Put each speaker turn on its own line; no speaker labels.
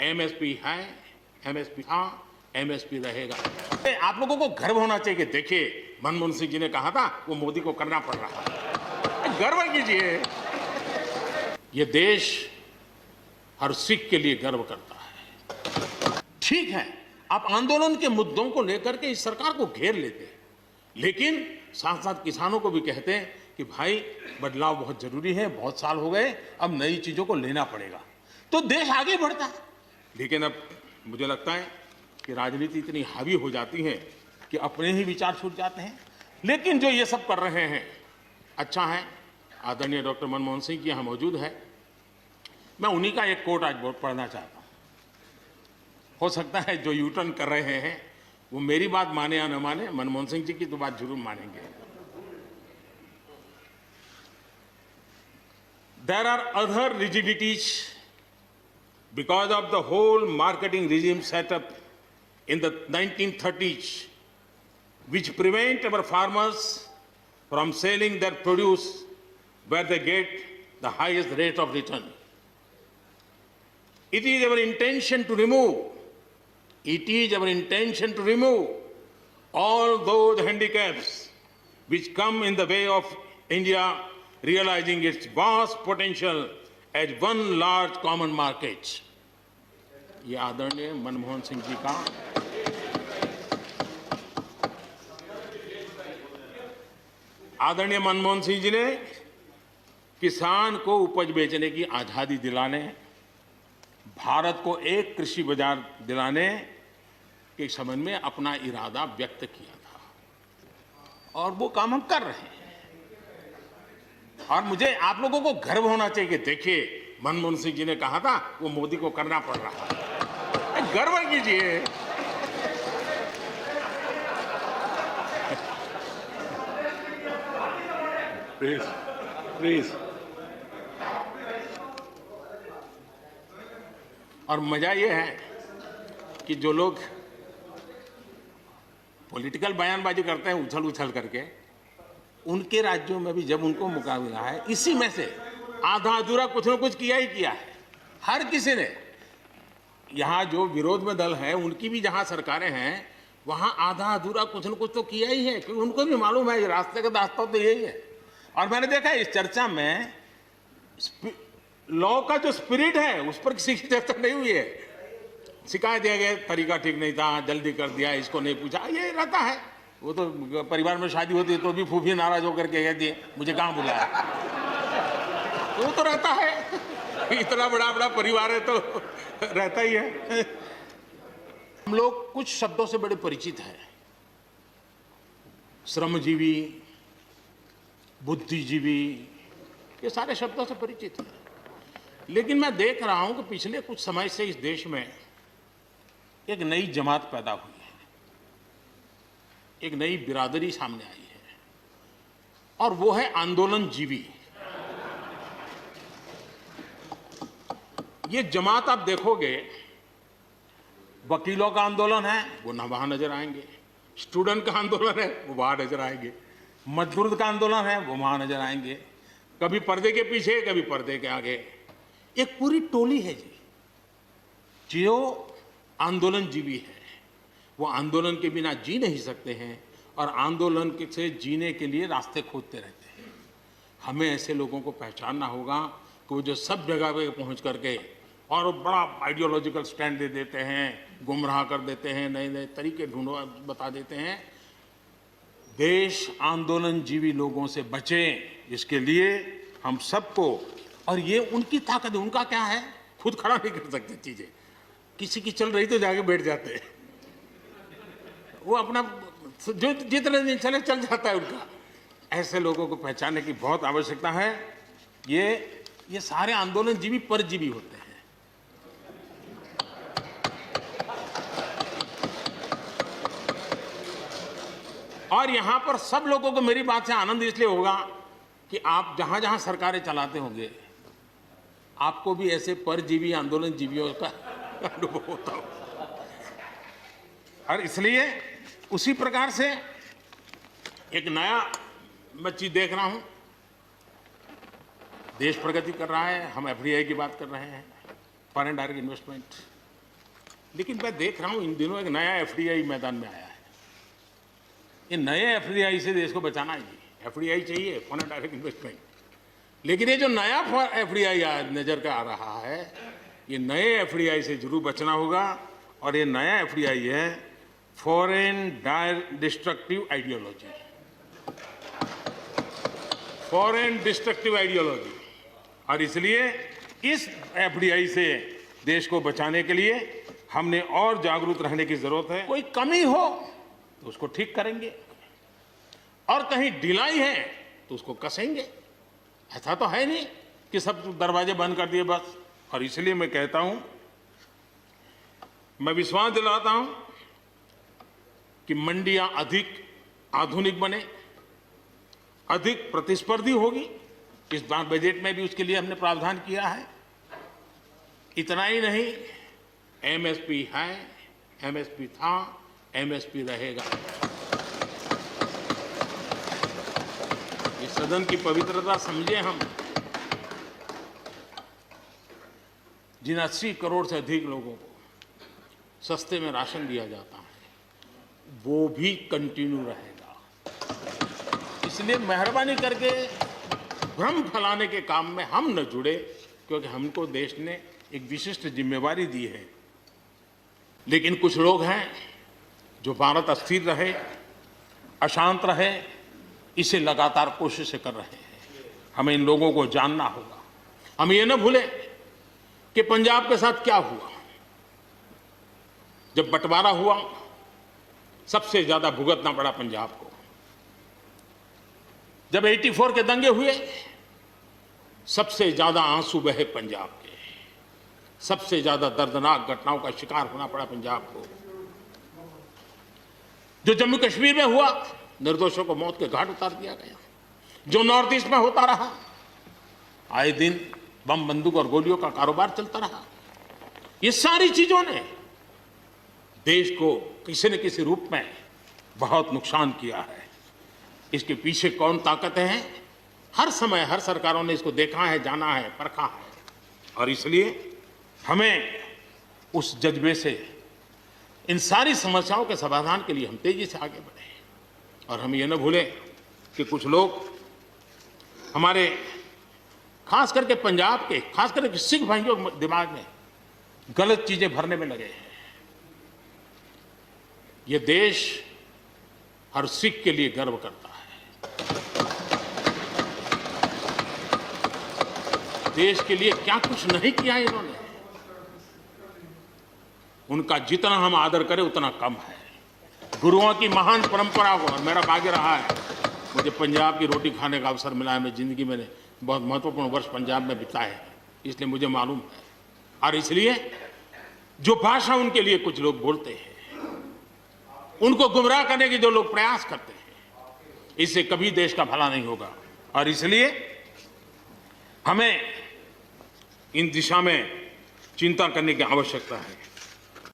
MSP है, MSP था, MSP रहेगा। आप लोगों को गर्व होना चाहिए कि देखिए मनमोहन सिंह जी ने कहा था वो मोदी को करना पड़ रहा है। गर्व कीजिए। ये देश हर सिख के लिए गर्व करता है। ठीक है, आप आंदोलन के मुद्दों को लेकर के इस सरकार को घेर लेते हैं, लेकिन साथ साथ किसानों को भी कहते हैं कि भाई बदलाव बहुत जरूरी है, बहुत साल हो गए, अब नई चीजों को लेना पड़ेगा, तो देश आगे बढ़ता है। लेकिन अब मुझे लगता है कि राजनीति इतनी हावी हो जाती है कि अपने ही विचार छूट जाते हैं। लेकिन जो ये सब कर रहे हैं अच्छा है। आदरणीय डॉक्टर मनमोहन सिंह जी यहाँ मौजूद है, मैं उन्हीं का एक कोट आज पढ़ना चाहता हूँ। हो सकता है जो यू टर्न कर रहे हैं वो मेरी बात माने या न माने, मनमोहन सिंह जी की तो बात जरूर मानेंगे। There are other rigidities because of the whole marketing regime set up in the 1930s, which prevent our farmers from selling their produce where they get the highest rate of return. It is our intention to remove all those handicaps which come in the way of India realizing its vast potential as one large common market. ये आदरणीय मनमोहन सिंह जी का आदरणीय मनमोहन सिंह जी ने किसान को उपज बेचने की आजादी दिलाने, भारत को एक कृषि बाजार दिलाने के संबंध में अपना इरादा व्यक्त किया था और वो काम हम कर रहे हैं। और मुझे आप लोगों को गर्व होना चाहिए कि देखिए मनमोहन सिंह जी ने कहा था वो मोदी को करना पड़ रहा है। गर्व कीजिए। Please please. और मजा ये है कि जो लोग पॉलिटिकल बयानबाजी करते हैं उछल उछल करके, उनके राज्यों में भी जब उनको मौका मिला है, इसी में से आधा अधूरा कुछ न कुछ किया ही किया है। हर किसी ने, यहाँ जो विरोध में दल है उनकी भी जहाँ सरकारें हैं वहाँ आधा अधूरा कुछ न कुछ तो किया ही है, क्योंकि उनको भी मालूम है रास्ते का रास्ता तो यही है। और मैंने देखा इस चर्चा में लॉ का जो स्पिरिट है उस पर किसी की चर्चा नहीं हुई है। शिकायत दिया गया तरीका ठीक नहीं था, जल्दी कर दिया, इसको नहीं पूछा, ये रहता है। वो तो परिवार में शादी होती है तो भी फूफी नाराज होकर के कहती है मुझे कहाँ बुलाया। वो तो रहता है, इतना बड़ा बड़ा परिवार है तो रहता ही है। हम लोग कुछ शब्दों से बड़े परिचित हैं, श्रमजीवी, बुद्धिजीवी, ये सारे शब्दों से परिचित हैं। लेकिन मैं देख रहा हूं कि पिछले कुछ समय से इस देश में एक नई जमात पैदा हुई है, एक नई बिरादरी सामने आई है, और वो है आंदोलनजीवी। ये जमात आप देखोगे, वकीलों का आंदोलन है वो ना वहां नजर आएंगे, स्टूडेंट का आंदोलन है वो वहां नजर आएंगे, मजदूर का आंदोलन है वो वहां नजर आएंगे, कभी पर्दे के पीछे कभी पर्दे के आगे। एक पूरी टोली है जी जो आंदोलनजीवी है। वो आंदोलन के बिना जी नहीं सकते हैं और आंदोलन से जीने के लिए रास्ते खोजते रहते हैं। हमें ऐसे लोगों को पहचानना होगा कि वो जो सब जगह पे पहुंच करके और बड़ा आइडियोलॉजिकल स्टैंड दे देते हैं, गुमराह कर देते हैं, नए नए तरीके ढूंढो बता देते हैं। देश आंदोलनजीवी लोगों से बचे, इसके लिए हम सबको, और ये उनकी ताकत है। उनका क्या है, खुद खड़ा नहीं कर सकते चीजें, किसी की चल रही तो जाके बैठ जाते हैं, वो अपना जो जितने दिन चले चल जाता है उनका। ऐसे लोगों को पहचानने की बहुत आवश्यकता है। ये सारे आंदोलनजीवी परजीवी होते हैं। और यहां पर सब लोगों को मेरी बात से आनंद इसलिए होगा कि आप जहां जहां सरकारें चलाते होंगे आपको भी ऐसे परजीवी आंदोलनजीवियों का अनुभव होता हो। और इसलिए उसी प्रकार से एक नया मैं चीज देख रहा हूं, देश प्रगति कर रहा है, हम एफडीआई की बात कर रहे हैं, फॉरेन डायरेक्ट इन्वेस्टमेंट, लेकिन मैं देख रहा हूं इन दिनों एक नया एफडीआई मैदान में आया है। ये नए एफडीआई से देश को बचाना है जी। एफडीआई चाहिए, फॉरेन डायरेक्ट इन्वेस्टमेंट, लेकिन ये जो नया एफडीआई नजर का आ रहा है, ये नए एफडीआई से जरूर बचना होगा। और ये नया एफडीआई है foreign destructive ideology, foreign destructive ideology. और इसलिए इस एफडीआई से देश को बचाने के लिए हमने और जागरूक रहने की जरूरत है। कोई कमी हो तो उसको ठीक करेंगे, और कहीं ढिलाई है तो उसको कसेंगे। ऐसा तो है नहीं कि सब दरवाजे बंद कर दिए बस। और इसलिए मैं कहता हूं, मैं विश्वास दिलाता हूं कि मंडियां अधिक आधुनिक बने, अधिक प्रतिस्पर्धी होगी। इस बार बजट में भी उसके लिए हमने प्रावधान किया है। इतना ही नहीं, एमएसपी है, एमएसपी था, एमएसपी रहेगा। इस सदन की पवित्रता समझे हम। जिन 80 करोड़ से अधिक लोगों को सस्ते में राशन दिया जाता है, वो भी कंटिन्यू रहेगा। इसलिए मेहरबानी करके भ्रम फैलाने के काम में हम न जुड़े, क्योंकि हमको देश ने एक विशिष्ट जिम्मेवारी दी है। लेकिन कुछ लोग हैं जो भारत अस्थिर रहे, अशांत रहे, इसे लगातार कोशिशें कर रहे हैं। हमें इन लोगों को जानना होगा। हम ये न भूलें कि पंजाब के साथ क्या हुआ। जब बंटवारा हुआ, सबसे ज्यादा भुगतना पड़ा पंजाब को। जब 84 के दंगे हुए, सबसे ज्यादा आंसू बहे पंजाब के, सबसे ज्यादा दर्दनाक घटनाओं का शिकार होना पड़ा पंजाब को। जो जम्मू कश्मीर में हुआ, निर्दोषों को मौत के घाट उतार दिया गया। जो नॉर्थ ईस्ट में होता रहा, आए दिन बम बंदूक और गोलियों का कारोबार चलता रहा। ये सारी चीजों ने देश को किसी न किसी रूप में बहुत नुकसान किया है। इसके पीछे कौन ताकतें हैं, हर समय हर सरकारों ने इसको देखा है, जाना है, परखा है। और इसलिए हमें उस जज्बे से इन सारी समस्याओं के समाधान के लिए हम तेजी से आगे बढ़े। और हम ये न भूलें कि कुछ लोग हमारे, खास करके पंजाब के, खास करके सिख भाइयों के दिमाग में गलत चीजें भरने में लगे हैं। ये देश हर सिख के लिए गर्व करता है। देश के लिए क्या कुछ नहीं किया इन्होंने। उनका जितना हम आदर करें उतना कम है। गुरुओं की महान परंपरा को, और मेरा भाग्य रहा है मुझे पंजाब की रोटी खाने का अवसर मिला है। मैं जिंदगी में बहुत महत्वपूर्ण वर्ष पंजाब में बिताए हैं, इसलिए मुझे मालूम है। और इसलिए जो भाषा उनके लिए कुछ लोग बोलते हैं, उनको गुमराह करने के जो लोग प्रयास करते हैं, इससे कभी देश का भला नहीं होगा। और इसलिए हमें इन दिशा में चिंता करने की आवश्यकता है।